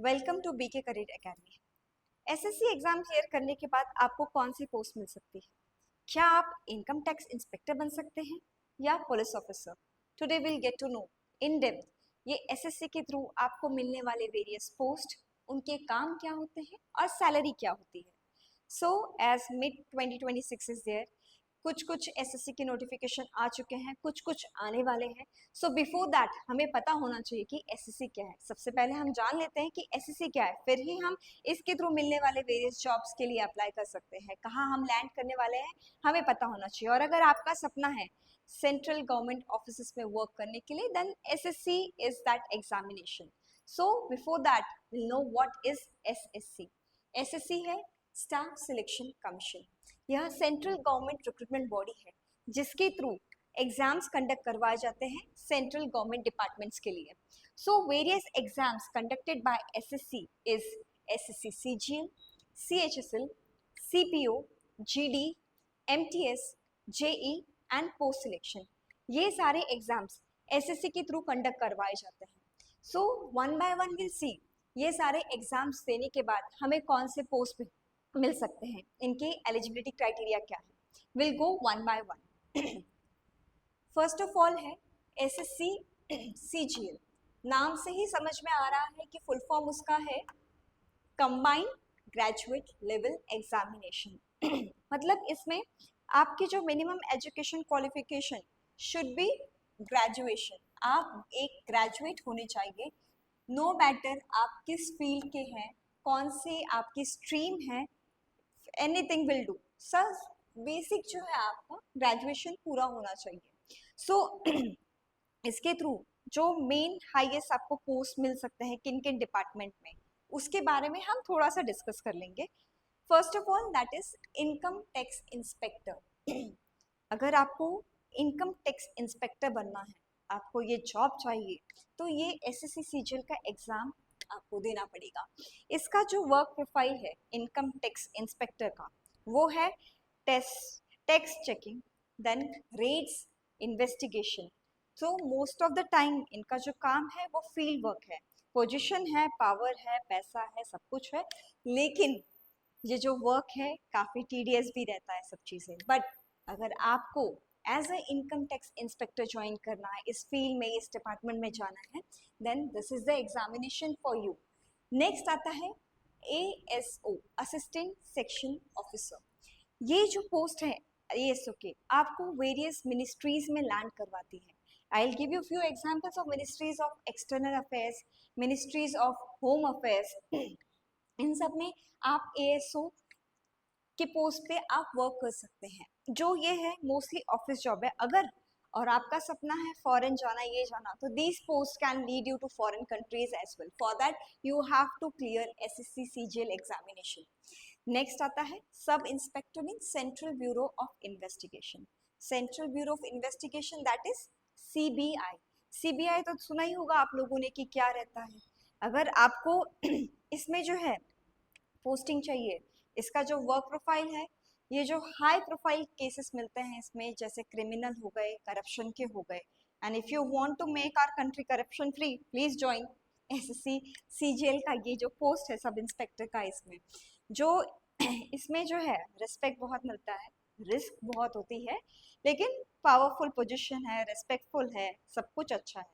Welcome to BK career academy. SSC exam clear करने के बाद आपको कौन सी पोस्ट मिल सकती है? क्या आप इनकम टैक्स इंस्पेक्टर बन सकते हैं या police officer? Today will get to know in depth ये एसएससी के थ्रू आपको मिलने वाले वेरियस पोस्ट, उनके काम क्या होते हैं और सैलरी क्या होती है। So as mid 2026 is there, कुछ कुछ एसएससी के नोटिफिकेशन आ चुके हैं, कुछ कुछ आने वाले हैं। सो बिफोर दैट हमें पता होना चाहिए कि एसएससी क्या है। सबसे पहले हम जान लेते हैं कि एसएससी क्या है, फिर ही हम इसके थ्रू मिलने वाले वेरियस जॉब्स के लिए अप्लाई कर सकते हैं। कहाँ हम लैंड करने वाले हैं हमें पता होना चाहिए। और अगर आपका सपना है सेंट्रल गवर्नमेंट ऑफिस में वर्क करने के लिए, then SSC is that examination. So before that will know what is SSC. SSC है स्टाफ सिलेक्शन कमीशन। यह सेंट्रल गवर्नमेंट रिक्रूटमेंट बॉडी है जिसके थ्रू एग्जाम्स कंडक्ट करवाए जाते हैं सेंट्रल गवर्नमेंट डिपार्टमेंट्स के लिए। So various exams conducted by SSC is SSC CGL, CHSL, CPO, GD, MTS, JE and post selection. ये सारे एग्जाम्स एसएससी के थ्रू कंडक्ट करवाए जाते हैं। So one by one will see ये सारे एग्जाम्स देने के बाद हमें कौन से पोस्ट मिल सकते हैं, इनके एलिजिबिलिटी क्राइटेरिया क्या है। Will go one by one. First of all है एसएससी सीजीएल। नाम से ही समझ में आ रहा है कि फुल फॉर्म उसका है कंबाइंड ग्रेजुएट लेवल एग्जामिनेशन। मतलब इसमें आपकी जो minimum education qualification should be graduation. आप एक ग्रेजुएट होने चाहिए, नो मैटर आप किस फील्ड के हैं, कौन सी आपकी स्ट्रीम है, anything will do. Sir basic जो है आपका ग्रेजुएशन पूरा होना चाहिए। सो इसके थ्रू जो मेन हाईएस्ट आपको पोस्ट मिल सकते हैं किन किन डिपार्टमेंट में, उसके बारे में हम थोड़ा सा डिस्कस कर लेंगे। First of all that is income tax inspector. अगर आपको इनकम टैक्स इंस्पेक्टर बनना है, आपको ये जॉब चाहिए, तो ये एसएससी सीजीएल का एग्जाम आपको देना पड़ेगा। इसका जो वर्क प्रोफाइल है इनकम टैक्स इंस्पेक्टर का, वो है test tax checking, then raids, investigation. तो मोस्ट ऑफ द टाइम इनका जो काम है वो फील्ड वर्क है। पोजीशन है, पावर है, पैसा है, सब कुछ है, लेकिन ये जो वर्क है काफ़ी टीडियस भी रहता है सब चीज़ें। बट अगर आपको as a income tax inspector join करना है, इस फील्ड में, इस डिपार्टमेंट में जाना है, then this is the examination for you. Next आता है एएसओ, असिस्टेंट सेक्शन ऑफिसर। ये जो पोस्ट है एएसओ के, आपको वेरियस मिनिस्ट्रीज में लैंड करवाती है। I will give you few examples of ministries of external affairs, ministries of home affairs. इन सब में आप एएसओ के पोस्ट पे आप वर्क कर सकते हैं। जो ये है मोस्टली ऑफिस जॉब है। अगर और आपका सपना है फॉरेन जाना, ये जाना, तो these post can lead you to foreign countries as well. For that you have to clear SSC CGL examination. Next आता है sub inspector in central bureau of investigation. Central bureau of investigation that is CBI. CBI तो सुना ही होगा आप लोगों ने कि क्या रहता है। अगर आपको इसमें जो है पोस्टिंग चाहिए, इसका जो वर्क प्रोफाइल है, ये जो हाई प्रोफाइल केसेस मिलते हैं इसमें, जैसे क्रिमिनल हो गए, करप्शन के हो गए, and if you want to make our country corruption free, please join SSC CGL का ये जो पोस्ट है सब इंस्पेक्टर का। इसमें जो इसमें जो है रिस्पेक्ट बहुत मिलता है, रिस्क बहुत होती है, लेकिन पावरफुल पोजीशन है, रिस्पेक्टफुल है, सब कुछ अच्छा है।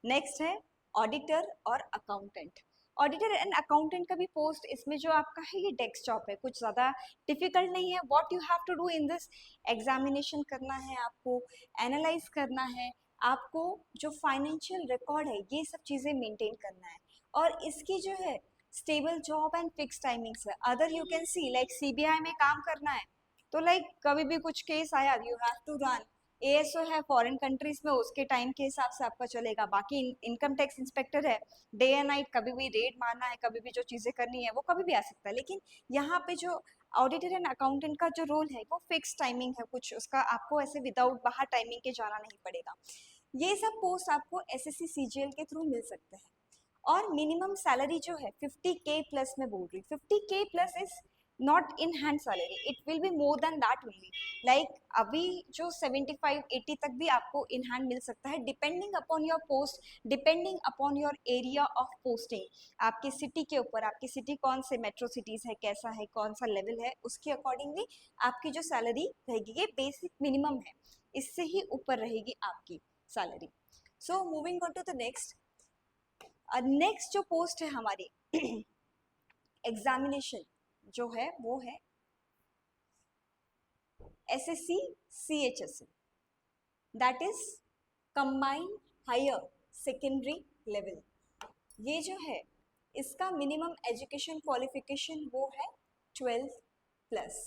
नेक्स्ट है ऑडिटर और अकाउंटेंट। ऑडिटर एंड अकाउंटेंट का भी पोस्ट इसमें जो आपका है ये डेस्क जॉब है, कुछ ज़्यादा डिफिकल्ट नहीं है। What you have to do in this, examination करना है आपको, एनालाइज करना है आपको, जो फाइनेंशियल रिकॉर्ड है ये सब चीज़ें मेंटेन करना है। और इसकी जो है stable job and fix timings है। Other you can see like CBI में काम करना है तो लाइक कभी भी कुछ केस आया you have to run. ASO है फॉरेन कंट्रीज में, उसके टाइम के हिसाब से आपका चलेगा। बाकी इनकम टैक्स इंस्पेक्टर है, डे एंड नाइट कभी भी रेड मारना है, कभी भी जो चीज़ें करनी है वो कभी भी आ सकता है। लेकिन यहाँ पे जो ऑडिटर एंड अकाउंटेंट का जो रोल है वो फिक्स टाइमिंग है, कुछ उसका आपको ऐसे विदाउट बाहर टाइमिंग के जाना नहीं पड़ेगा। ये सब पोस्ट आपको एसएससी सीजीएल के थ्रू मिल सकते हैं। और मिनिमम सैलरी जो है 50K प्लस में बोल रही, 50K plus is not in hand salary, it will be more than that only. Like अभी जो 75-80 तक भी आपको in hand मिल सकता है, depending upon your post, depending upon your area of posting, आपके सिटी के ऊपर, आपकी सिटी कौन से मेट्रो सिटीज है, कैसा है, कौन सा लेवल है, उसके अकॉर्डिंगली आपकी जो सैलरी रहेगी, ये बेसिक मिनिमम है, इससे ही ऊपर रहेगी आपकी salary. So moving on to the next. Next जो पोस्ट है हमारी एग्जामिनेशन जो है वो है SSC CHSL, that is combined higher secondary level. ये जो है इसका मिनिमम एजुकेशन क्वालिफिकेशन वो है 12th प्लस.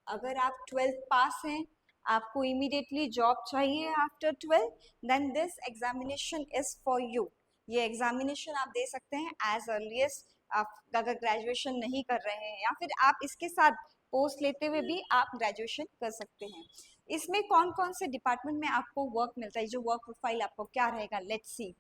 अगर आप 12th पास हैं, आपको इमीडिएटली जॉब चाहिए after 12th, then this examination is for you. ये एग्जामिनेशन आप दे सकते हैं एज अर्लीस्ट. आप अगर ग्रेजुएशन नहीं कर रहे हैं या फिर आप इसके साथ पोस्ट लेते हुए भी आप ग्रेजुएशन कर सकते हैं. इसमें कौन कौन से डिपार्टमेंट में आपको वर्क मिलता है, जो वर्क प्रोफाइल आपको क्या रहेगा, let's see.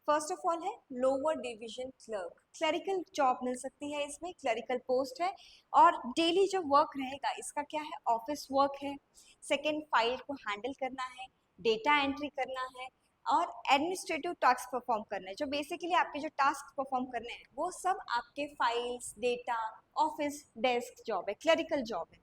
First of all है lower division clerk, clerical job मिल सकती है, इसमें क्लरिकल पोस्ट है. और डेली जो वर्क रहेगा इसका क्या है, ऑफिस वर्क है. सेकेंड, फाइल को हैंडल करना है, डेटा एंट्री करना है और एडमिनिस्ट्रेटिव टास्क परफॉर्म करना है. जो बेसिकली आपके जो टास्क परफॉर्म करने हैं वो सब आपके files, data, office desk job है, क्लरिकल जॉब है.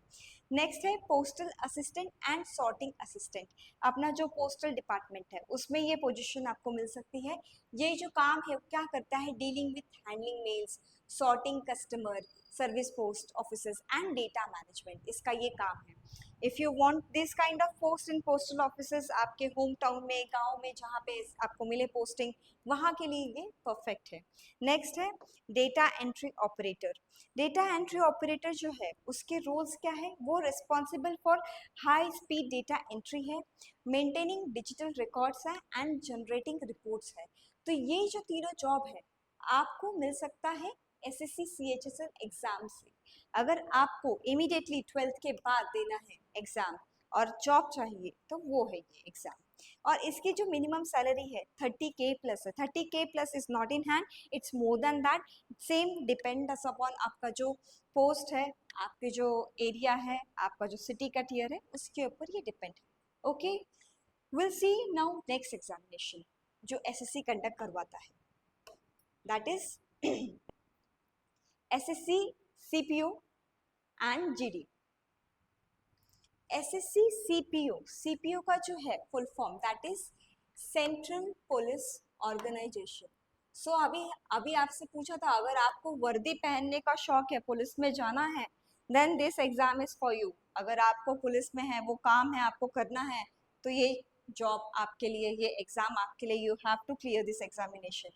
नेक्स्ट है postal assistant and sorting assistant. अपना जो पोस्टल डिपार्टमेंट है उसमें ये पोजीशन आपको मिल सकती है. ये जो काम है वो क्या करता है, dealing with handling mails, sorting customer service post officers and data management, इसका ये काम है. If you want this kind of post in postal offices आपके होम टाउन में, गांव में, जहाँ पे आपको मिले पोस्टिंग, वहाँ के लिए ये परफेक्ट है. नेक्स्ट है data entry operator. Data entry operator जो है उसके रोल्स क्या है, वो responsible for high speed data entry है, मेंटेनिंग डिजिटल रिकॉर्ड्स है एंड जनरेटिंग रिपोर्ट्स है. तो ये जो तीनों जॉब है आपको मिल सकता है SSC CHSL एग्जाम से. अगर आपको इमीडिएटली 12th के बाद देना है एग्जाम और जॉब चाहिए तो वो है ये एग्जाम. और इसकी जो मिनिमम सैलरी है 30K प्लस है. 30K plus is not in hand, it's more then that. Same depends upon आपका जो पोस्ट है, आपके जो एरिया है, आपका जो सिटी का टियर है, उसके ऊपर ये डिपेंड है. Okay, will see now next examination जो SSC कंडक्ट करवाता है, that is SSC CPO and GD. SSC CPO का जो है full form that is central police organization. So अभी आपसे पूछा था, अगर आपको वर्दी पहनने का शौक है, पुलिस में जाना है, then this exam is for you. अगर आपको पुलिस में है, वो काम है, आपको करना है, तो ये जॉब आपके लिए, ये एग्जाम आपके लिए, you have to clear this examination.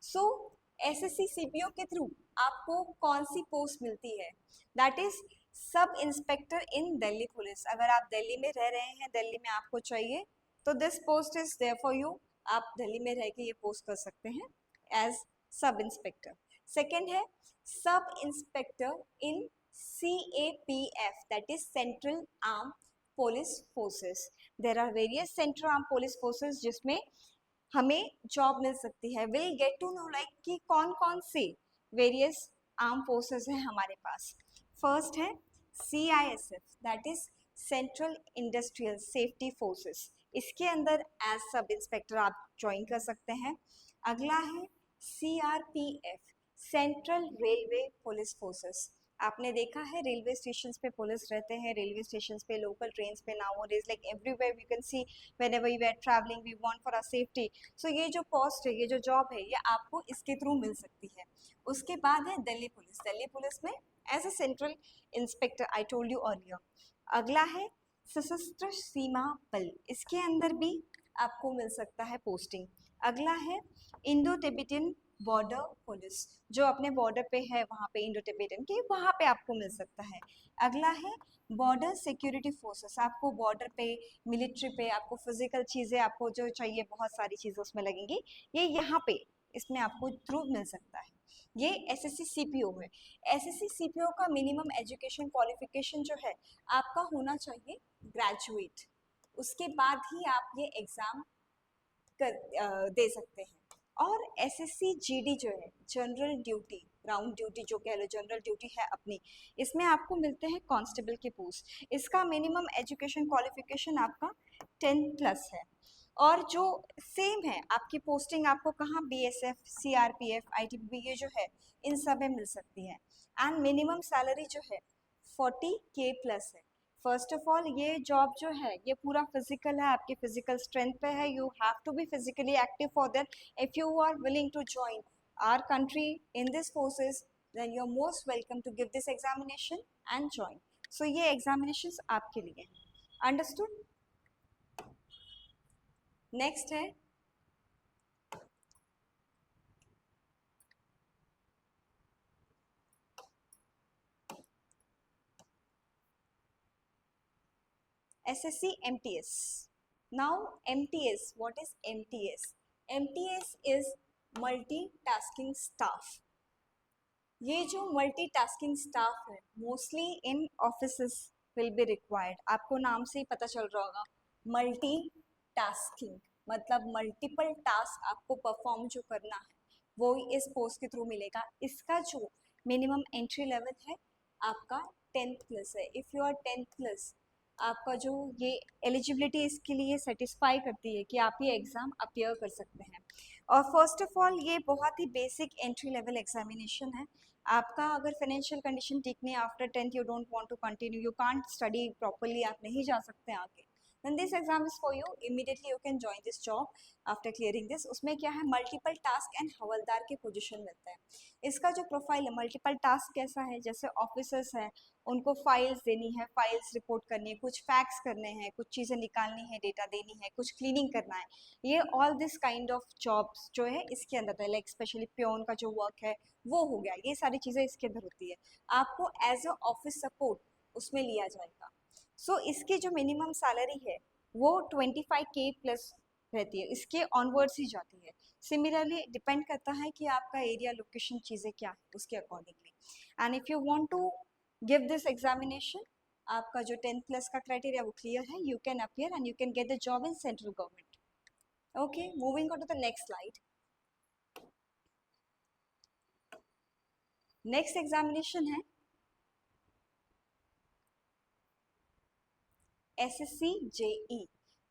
So SSC CPO के थ्रू आपको कौन सी पोस्ट मिलती है, that is sub inspector in Delhi police. अगर आप दिल्ली में रह रहे हैं, दिल्ली में आपको चाहिए, तो this post is there for you. आप दिल्ली में रह के ये पोस्ट कर सकते हैं एज सब इंस्पेक्टर. सेकेंड है sub inspector in CAPF, that is central arm police forces. There are various central arm police forces जिसमें हमें जॉब मिल सकती है. Will get to know like कि कौन कौन से वेरियस आर्म फोर्सेस हैं हमारे पास. फर्स्ट है CISF, that is central industrial safety forces. इसके अंदर एज सब इंस्पेक्टर आप ज्वाइन कर सकते हैं. अगला है CRPF, central railway police forces. आपने देखा है रेलवे स्टेशन पे पुलिस रहते हैं, रेलवे स्टेशन पे, लोकल ट्रेन पे, nowadays like everywhere we can see whenever you are traveling we want for our safety. so ये जो पोस्ट है, ये जो जॉब है, ये आपको इसके थ्रू मिल सकती है. उसके बाद है दिल्ली पुलिस. दिल्ली पुलिस में as a central inspector I told you earlier. अगला है सशस्त्र सीमा बल, इसके अंदर भी आपको मिल सकता है पोस्टिंग. अगला है इंडो टिबेटियन बॉर्डर पुलिस, जो अपने बॉर्डर पे है, वहाँ पे इंडो टिबेटियन के, वहाँ पे आपको मिल सकता है. अगला है बॉर्डर सिक्योरिटी फोर्सेस. आपको बॉर्डर पे, मिलिट्री पे, आपको फिजिकल चीज़ें, आपको जो चाहिए बहुत सारी चीज़ें उसमें लगेंगी, ये यहाँ पे इसमें आपको थ्रू मिल सकता है. ये SSC CPO है. SSC CPO का मिनिमम एजुकेशन क्वालिफिकेशन जो है आपका होना चाहिए ग्रेजुएट. उसके बाद ही आप ये एग्ज़ाम दे सकते हैं. और SSC GD जो है जनरल ड्यूटी ग्राउंड ड्यूटी जो कह लो, जनरल ड्यूटी है अपनी, इसमें आपको मिलते हैं कांस्टेबल के पोस्ट। इसका मिनिमम एजुकेशन क्वालिफिकेशन आपका 10+ है। और जो सेम है आपकी पोस्टिंग आपको कहाँ, बीएसएफ, सीआरपीएफ, आईटीबीपी, ये जो है इन सब में मिल सकती है। एंड मिनिमम सैलरी जो है 40K+ है। फर्स्ट ऑफ ऑल ये जॉब जो है ये पूरा फिजिकल है, आपके फिजिकल स्ट्रेंथ पे है। You have to be physically active for that. If you are willing to join our country in this forces, then you're most welcome to give this examination and join. So ये examinations आपके लिए हैं। Understood? Next है SSC MTS. Now MTS, what is MTS? MTS is multitasking staff. ये जो multitasking staff है mostly in offices will be required. आपको नाम से ही पता चल रहा होगा, मल्टीटास्किंग मतलब मल्टीपल टास्क आपको परफॉर्म जो करना है वो इस पोस्ट के थ्रू मिलेगा। इसका जो मिनिमम एंट्री लेवल है आपका 10+ है। इफ़ यू आर 10+, आपका जो ये एलिजिबिलिटी इसके लिए सेटिस्फाई करती है कि आप ये एग्ज़ाम अपीयर कर सकते हैं। और फर्स्ट ऑफ ऑल ये बहुत ही बेसिक एंट्री लेवल एग्जामिनेशन है। आपका अगर फाइनेंशियल कंडीशन ठीक नहीं, after 10th you don't want to continue, you can't study properly, आप नहीं जा सकते आगे, then this exam is for you. Immediately you can join this job after clearing this. उसमें क्या है, मल्टीपल टास्क एंड हवलदार के पोजीशन मिलते हैं। इसका जो प्रोफाइल है, मल्टीपल टास्क कैसा है, जैसे ऑफिसर्स हैं उनको फाइल्स देनी है, फाइल्स रिपोर्ट करनी है, कुछ फैक्स करने हैं, कुछ चीज़ें निकालनी है, डेटा देनी है, कुछ क्लीनिंग करना है, ये all this kind of jobs जो है इसके अंदर है। लाइक स्पेशली प्योन का जो वर्क है वो हो गया, ये सारी चीज़ें इसके अंदर होती है। आपको एज अ ऑफिस सपोर्ट उसमें लिया जाएगा। सो इसकी जो मिनिमम सैलरी है वो 25K+ रहती है, इसके ऑनवर्ड्स ही जाती है। सिमिलरली डिपेंड करता है कि आपका एरिया, लोकेशन, चीज़ें क्या है उसके accordingly. And if you want to give this examination, आपका जो 10+ का क्राइटेरिया वो क्लियर है, you can appear and you can get the job in central government. Okay, moving on to the next slide. Next examination है SSC JE।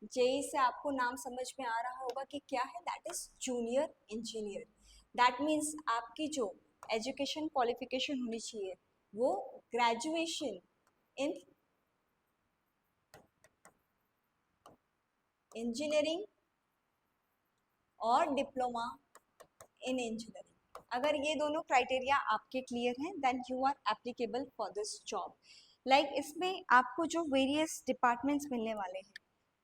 JE से आपको नाम समझ में आ रहा होगा कि क्या है, that is junior engineer. That means आपकी जो एजुकेशन क्वालिफिकेशन होनी चाहिए वो ग्रेजुएशन इन इंजीनियरिंग और डिप्लोमा इन इंजीनियरिंग। अगर ये दोनों क्राइटेरिया आपके क्लियर हैं then you are applicable for this job. Like इसमें आपको जो वेरियस डिपार्टमेंट्स मिलने वाले हैं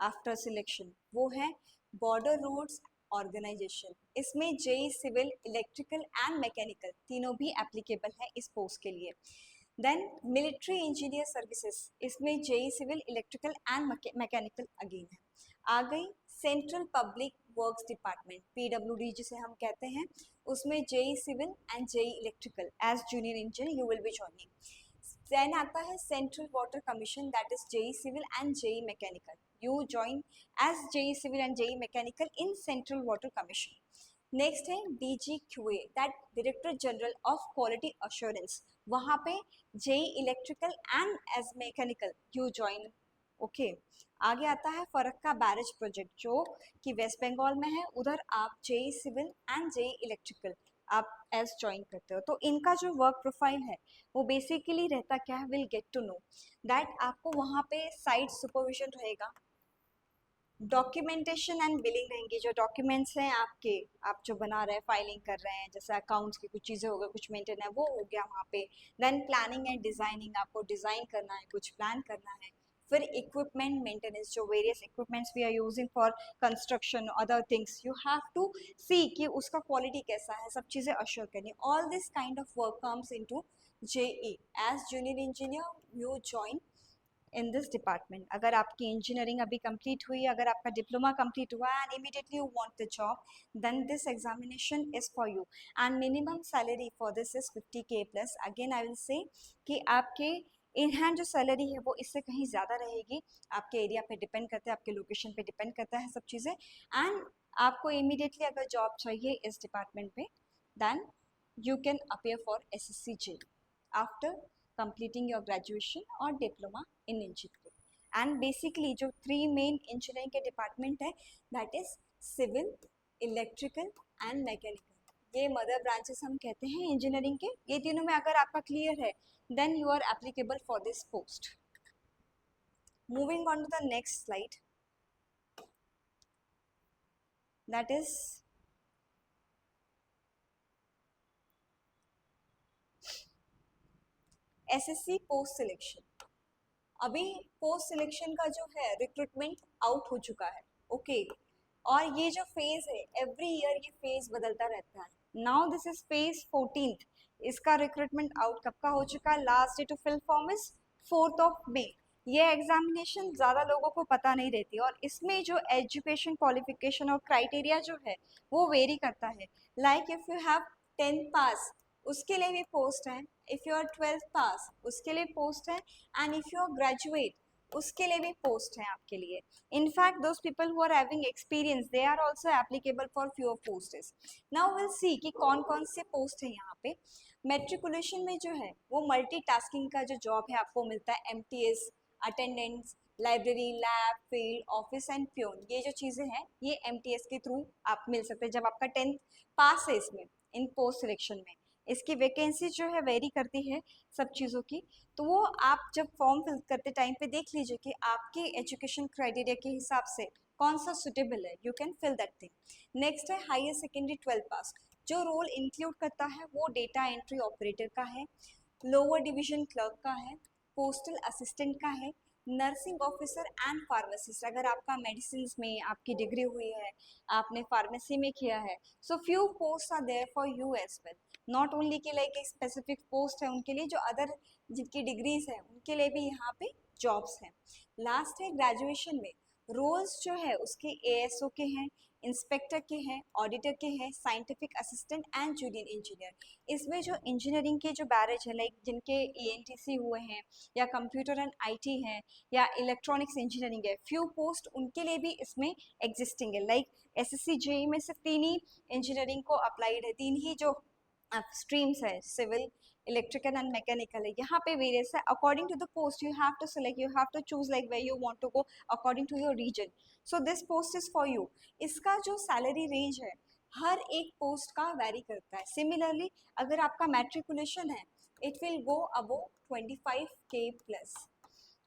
आफ्टर सिलेक्शन वो है बॉर्डर रोड्स ऑर्गेनाइजेशन। इसमें JE civil, electrical and mechanical तीनों भी एप्लीकेबल है इस पोस्ट के लिए। देन मिलिट्री इंजीनियर सर्विसेज, इसमें JE civil, electrical and mechanical again है। आ गई central public works department, PWD जिसे हम कहते हैं, उसमें JE civil and JE electrical as junior engineer you will be joining. Then आता है central water commission, that is JE civil and JE mechanical, you join as JE civil and JE mechanical in central water commission. Next है DGQA, that director general of quality assurance, वहाँ पे JE electrical and as mechanical you join. Okay, आगे आता है Farakka barrage project जो कि waste Bengal में है, उधर आप JE civil and JE electrical आप एज ज्वाइन करते हो। तो इनका जो वर्क प्रोफाइल है वो बेसिकली रहता क्या है, will get to know that आपको वहाँ पे साइट सुपरविजन रहेगा, डॉक्यूमेंटेशन एंड बिलिंग रहेंगी। जो डॉक्यूमेंट्स हैं आपके, आप जो बना रहे हैं, फाइलिंग कर रहे हैं, जैसे अकाउंट्स की कुछ चीज़ें हो गई, कुछ मेंटेन है वो हो गया वहाँ पे। देन प्लानिंग एंड डिज़ाइनिंग, आपको डिज़ाइन करना है, कुछ प्लान करना है। फिर इक्विपमेंट मेंटेनेंस, जो various equipments we are using for construction other things, you have to see कि उसका क्वालिटी कैसा है, सब चीज़ें अश्योर करनी। All this kind of work comes into JE. As junior engineer you join in this department. अगर आपकी engineering अभी कंप्लीट हुई, अगर आपका डिप्लोमा कंप्लीट हुआ and immediately you want the job, then this examination is for you. And minimum salary for this is 50K+। Again I will say कि आपके इन hand जो सैलरी है वो इससे कहीं ज़्यादा रहेगी, आपके एरिया पे डिपेंड करता है, आपके लोकेशन पे डिपेंड करता है सब चीज़ें। एंड आपको इमीडिएटली अगर जॉब चाहिए इस डिपार्टमेंट पे, then you can appear for SSC JEE after completing your graduation or diploma in engineering. And basically जो three main engineering के department है, that is civil, electrical and mechanical. ये mother branches हम कहते हैं engineering के. ये तीनों में अगर आपका clear है, then you are applicable for this post. Moving on to the next slide, that is SSC post selection. अभी पोस्ट सिलेक्शन का जो है रिक्रूटमेंट आउट हो चुका है, ओके और ये जो फेज है एवरी ईयर ये फेज बदलता रहता है. Now this is phase 14th. इसका रिक्रूटमेंट आउट कब का हो चुका है? Last day to fill form is 4th May. ये एग्जामिनेशन ज़्यादा लोगों को पता नहीं रहती और इसमें जो एजुकेशन क्वालिफिकेशन और क्राइटेरिया जो है वो वेरी करता है. Like if you have 10th पास उसके लिए भी पोस्ट है, इफ़ यू आर 12th पास उसके लिए पोस्ट है, and if you are graduate उसके लिए भी पोस्ट है आपके लिए. In fact those people who are having experience they are also applicable for few posts. Now will see कि कौन कौन से पोस्ट है यहाँ पे. मेट्रिकुलेशन में जो है वो मल्टीटास्किंग का जो जॉब है आपको मिलता है, MTS, attendance, library, lab, field, office and peon. ये जो चीज़ें हैं ये MTS के थ्रू आप मिल सकते हैं जब आपका 10th पास है. इसमें इन पोस्ट सिलेक्शन में इसकी वैकेंसी जो है वेरी करती है सब चीज़ों की, तो वो आप जब फॉर्म फिल करते टाइम पे देख लीजिए कि आपके एजुकेशन क्राइटेरिया के हिसाब से कौन सा सुटेबल है, you can fill that thing. Next है हायर सेकेंडरी 12th पास. जो रोल इंक्लूड करता है वो डेटा एंट्री ऑपरेटर का है, लोअर डिवीजन क्लर्क का है, पोस्टल असिस्टेंट का है, नर्सिंग ऑफिसर एंड फार्मासिस्ट. अगर आपका मेडिसिन में आपकी डिग्री हुई है, आपने फार्मेसी में किया है, so few post are there for you as well. Not only कि लाइक एक स्पेसिफिक पोस्ट है उनके लिए, जो अदर जिनकी डिग्रीज है उनके लिए भी यहाँ पे जॉब्स हैं. लास्ट है ग्रेजुएशन में रोल्स जो है उसके ASO के हैं, इंस्पेक्टर के हैं, ऑडिटर के हैं, scientific assistant and junior engineer. इसमें जो इंजीनियरिंग के जो बैरेज है लाइक जिनके ENTC हुए हैं या कंप्यूटर एंड IT हैं या इलेक्ट्रॉनिक्स इंजीनियरिंग है, फ्यू पोस्ट उनके लिए भी इसमें एग्जिस्टिंग है. लाइक SSC JEE में सिर्फ 3 ही इंजीनियरिंग को अप्लाइड है, 3 ही जो स्ट्रीम्स है, सिविल, इलेक्ट्रिकल एंड मैकेनिकल है. यहाँ पे वेरियस है according to the post. You have to select, you have to choose like where you want to go according to your region. So this post is for you. इसका जो salary range है हर एक post का very करता है. Similarly अगर आपका matriculation है it will go above 25K plus.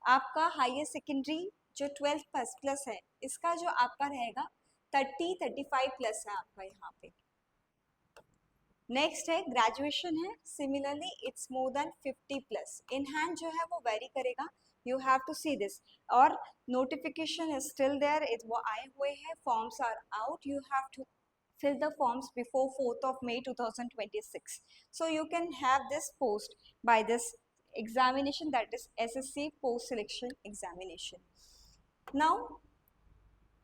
आपका हायर सेकेंडरी जो 12th प्लस है इसका जो आपका रहेगा 30-35 प्लस है आपका यहाँ पे. नेक्स्ट है ग्रेजुएशन है, similarly it's more than 50 plus. In hand जो है वो वेरी करेगा, यू हैव टू सी दिस. और नोटिफिकेशन इज स्टिल देयर, वो आए हुए हैं, forms are out, you have to fill the forms before 4th May 2026. So you can have this post by this examination, that is SSC post selection examination. Now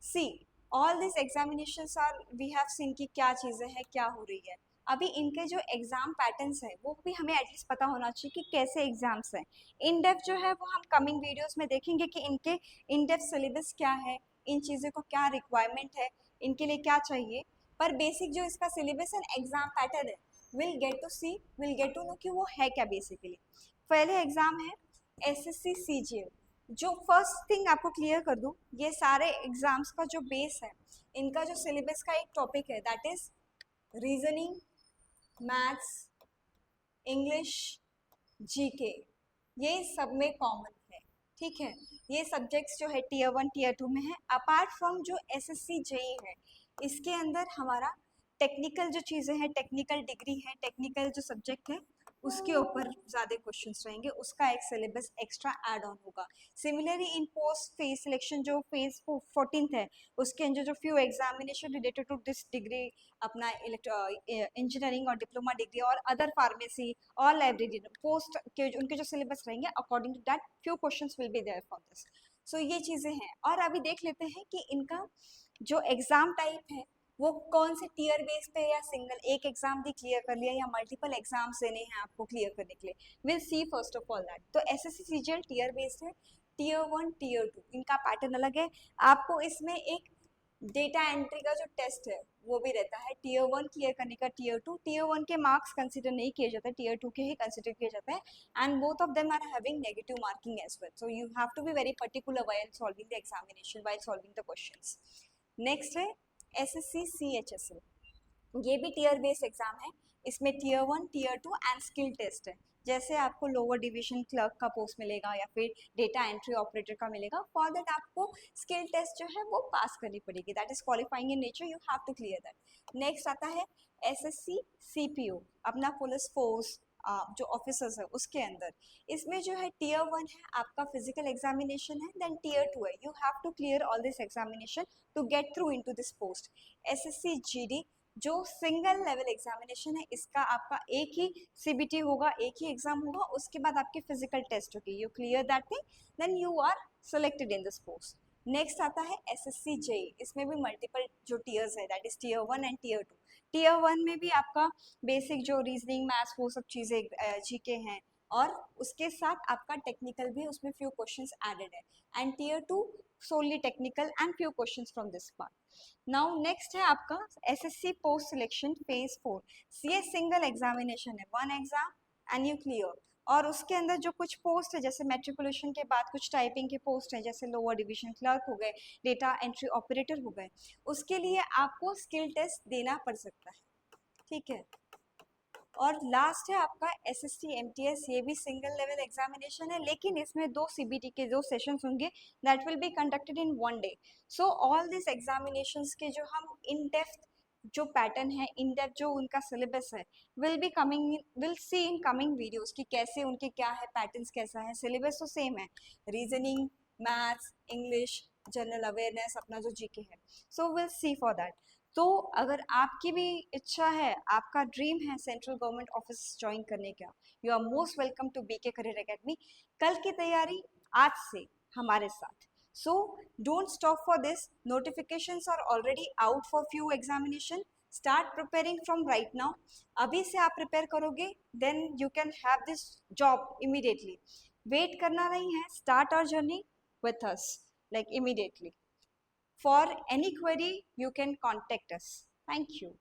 see all these examinations are, we have seen कि क्या चीज़ें हैं, क्या हो रही है. अभी इनके जो एग्ज़ाम पैटर्न्स हैं वो भी हमें एटलीस्ट पता होना चाहिए कि कैसे एग्ज़ाम्स हैं. इन डेप्थ जो है वो हम कमिंग वीडियोस में देखेंगे कि इनके इन डेप्थ सिलेबस क्या है, इन चीज़ों को क्या रिक्वायरमेंट है, इनके लिए क्या चाहिए. पर बेसिक जो इसका सिलेबस एंड एग्ज़ाम पैटर्न है will get to see, will get to know कि वो है क्या. बेसिकली पहले एग्ज़ाम है SSC CGL. जो फर्स्ट थिंग आपको क्लियर कर दूँ, ये सारे एग्ज़ाम्स का जो बेस है इनका जो सिलेबस का एक टॉपिक है that is reasoning, maths, English, GK. ये सब में कॉमन है, ठीक है. ये सब्जेक्ट्स जो है Tier 1 Tier 2 में है. अपार्ट फ्रॉम जो SSC JEE है इसके अंदर हमारा टेक्निकल जो चीज़ें हैं, टेक्निकल डिग्री है, टेक्निकल जो सब्जेक्ट है उसके ऊपर ज़्यादा क्वेश्चंस रहेंगे, उसका एक सिलेबस एक्स्ट्रा ऐड ऑन होगा. Similarly in post phase selection जो फेज 14th है उसके अंदर जो few examination related to this degree, अपना इंजीनियरिंग और डिप्लोमा डिग्री और अदर फार्मेसी और लाइब्रेरी पोस्ट के उनके जो सिलेबस रहेंगे according to that few questions will be there for this. So ये चीज़ें हैं. और अभी देख लेते हैं कि इनका जो एग्ज़ाम टाइप है वो कौन से टीयर बेस पे, या सिंगल एक एग्जाम भी क्लियर कर लिया या मल्टीपल एग्जाम्स देने हैं आपको क्लियर करने के लिए. Will see first of all that. तो SSC CGL टीयर बेस्ड है, Tier 1 Tier 2 इनका पैटर्न अलग है. आपको इसमें एक डेटा एंट्री का जो टेस्ट है वो भी रहता है, टीयर 1 क्लियर करने का, टीयर 1 के मार्क्स कंसिडर नहीं किए जाते, टीयर 2 के ही कंसिडर किए जाते हैं, and both of them are having negative marking as well, so you have to be very particular while solving the examination, while solving the questions. Next है SSC CHSL, ये भी टीयर बेस्ड एग्जाम है, इसमें tier 1, tier 2 and skill test है। जैसे आपको lower division clerk का post मिलेगा या फिर डेटा एंट्री ऑपरेटर का मिलेगा, फॉर दैट आपको स्किल टेस्ट जो है वो पास करनी पड़ेगी, that is qualifying in nature, you have to clear that. Next आता है एसएससी सीपीओ, अपना पुलिस फोर्स जो ऑफिसर्स है उसके अंदर, इसमें जो है टीयर 1 है आपका फिजिकल एग्जामिनेशन है, देन टीयर 2 है, you have to clear all this examination to get through into this post. SSC GD जो सिंगल लेवल एग्जामिनेशन है, इसका आपका एक ही सीबीटी होगा, एक ही एग्जाम होगा, उसके बाद आपकी फिजिकल टेस्ट होगी, you clear that thing, then you are selected in this post. Next आता है एसएससी जेई, इसमें भी मल्टीपल जो टीयर्स है, that is tier 1 and tier 2। Tier 1 में भी आपका बेसिक जो रीजनिंग मैथ्स वो सब चीज़ें जीके हैं, और उसके साथ आपका टेक्निकल भी, उसमें फ्यू क्वेश्चंस एडेड है, and tier 2 solely technical and few questions from this part. Now next है आपका SSC post selection phase 4, ये सिंगल एग्जामिनेशन है, one exam and you clear, और उसके अंदर जो कुछ पोस्ट है जैसे मेट्रिकुलेशन के बाद कुछ टाइपिंग के पोस्ट हैं, जैसे लोअर डिवीजन क्लर्क हो गए, डेटा एंट्री ऑपरेटर हो गए, उसके लिए आपको स्किल टेस्ट देना पड़ सकता है, ठीक है। और लास्ट है आपका एसएससी एमटीएस, ये भी सिंगल लेवल एग्जामिनेशन है, लेकिन इसमें 2 सीबीटी के 2 सेशंस होंगे, that will be conducted in one day. So all this examinations के जो हम इन डेप्थ जो पैटर्न है, इन डेप्थ जो उनका सिलेबस है, will be coming, will see in coming videos कि कैसे उनके क्या है, पैटर्न्स कैसा है, सिलेबस तो सेम है, reasoning, maths, English, general awareness, अपना जो जीके है, so will see for that. तो अगर आपकी भी इच्छा है, आपका ड्रीम है सेंट्रल गवर्नमेंट ऑफिस ज्वाइन करने का, you are most welcome to BK career academy. कल की तैयारी आज से हमारे साथ, so don't stop for this, notifications are already out for few examination, start preparing from right now. अभी से आप प्रिपेयर करोगे, then you can have this job immediately, wait करना नहीं है, start our journey with us like immediately. For any query, you can contact us. Thank you.